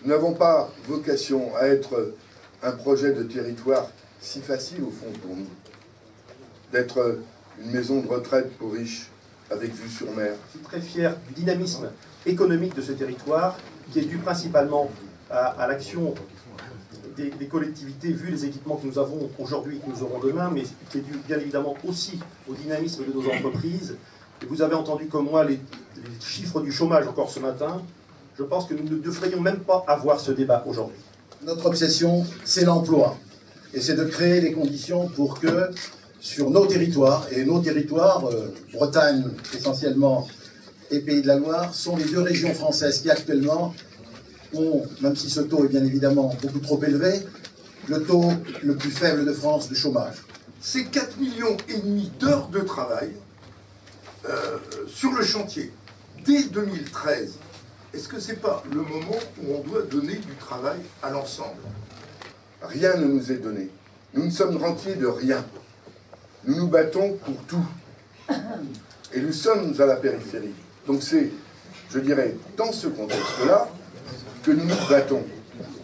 Nous n'avons pas vocation à être un projet de territoire si facile au fond pour nous, d'être une maison de retraite pour riches avec vue sur mer. Je suis très fier du dynamisme économique de ce territoire qui est dû principalement à l'action des collectivités, vu les équipements que nous avons aujourd'hui et que nous aurons demain, mais qui est dû bien évidemment aussi au dynamisme de nos entreprises. Et vous avez entendu comme moi les chiffres du chômage encore ce matin. Je pense que nous ne devrions même pas avoir ce débat aujourd'hui. Notre obsession, c'est l'emploi. Et c'est de créer les conditions pour que, sur nos territoires, et nos territoires, Bretagne essentiellement et Pays de la Loire, sont les deux régions françaises qui actuellement ont, même si ce taux est bien évidemment beaucoup trop élevé, le taux le plus faible de France de chômage. C'est 4,5 millions d'heures de travail sur le chantier. Dès 2013, est-ce que ce n'est pas le moment où on doit donner du travail à l'ensemble? Rien ne nous est donné. Nous ne sommes rentiers de rien. Nous nous battons pour tout. Et nous sommes à la périphérie. Donc c'est, je dirais, dans ce contexte-là, que nous nous battons,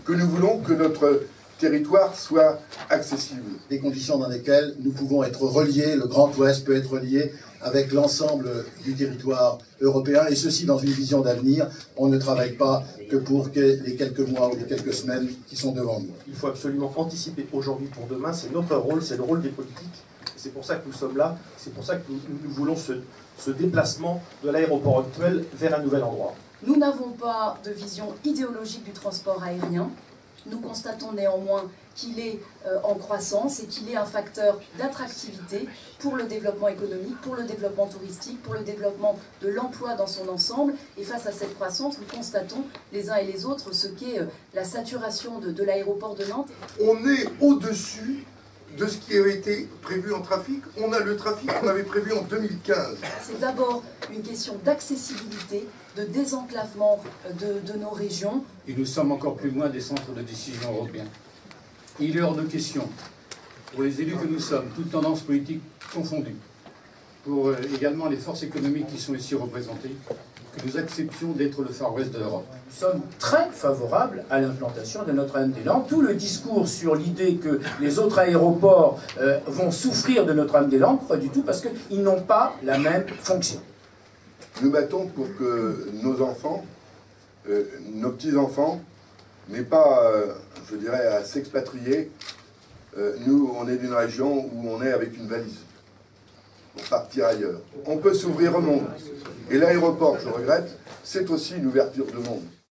que nous voulons que notre territoire soit accessible. Des conditions dans lesquelles nous pouvons être reliés, le Grand Ouest peut être relié avec l'ensemble du territoire européen, et ceci dans une vision d'avenir. On ne travaille pas que pour les quelques mois ou les quelques semaines qui sont devant nous. Il faut absolument anticiper aujourd'hui pour demain, c'est notre rôle, c'est le rôle des politiques. C'est pour ça que nous sommes là, c'est pour ça que nous voulons ce déplacement de l'aéroport actuel vers un nouvel endroit. Nous n'avons pas de vision idéologique du transport aérien. Nous constatons néanmoins qu'il est en croissance et qu'il est un facteur d'attractivité pour le développement économique, pour le développement touristique, pour le développement de l'emploi dans son ensemble. Et face à cette croissance, nous constatons les uns et les autres ce qu'est la saturation de l'aéroport de Nantes. On est au-dessus de ce qui avait été prévu en trafic. On a le trafic qu'on avait prévu en 2015. C'est d'abord une question d'accessibilité, de désenclavement de nos régions. Et nous sommes encore plus loin des centres de décision européens. Il est hors de question, pour les élus que nous sommes, toutes tendances politiques confondues, pour également les forces économiques qui sont ici représentées, que nous acceptions d'être le Far West de l'Europe. Nous sommes très favorables à l'implantation de Notre-Dame-des-Landes. Tout le discours sur l'idée que les autres aéroports vont souffrir de Notre-Dame-des-Landes, pas du tout, parce qu'ils n'ont pas la même fonction. Nous battons pour que nos enfants, nos petits-enfants, n'aient pas, je dirais, à s'expatrier. Nous, on est d'une région où on est avec une valise pour partir ailleurs. On peut s'ouvrir au monde. Et l'aéroport, je regrette, c'est aussi une ouverture de monde.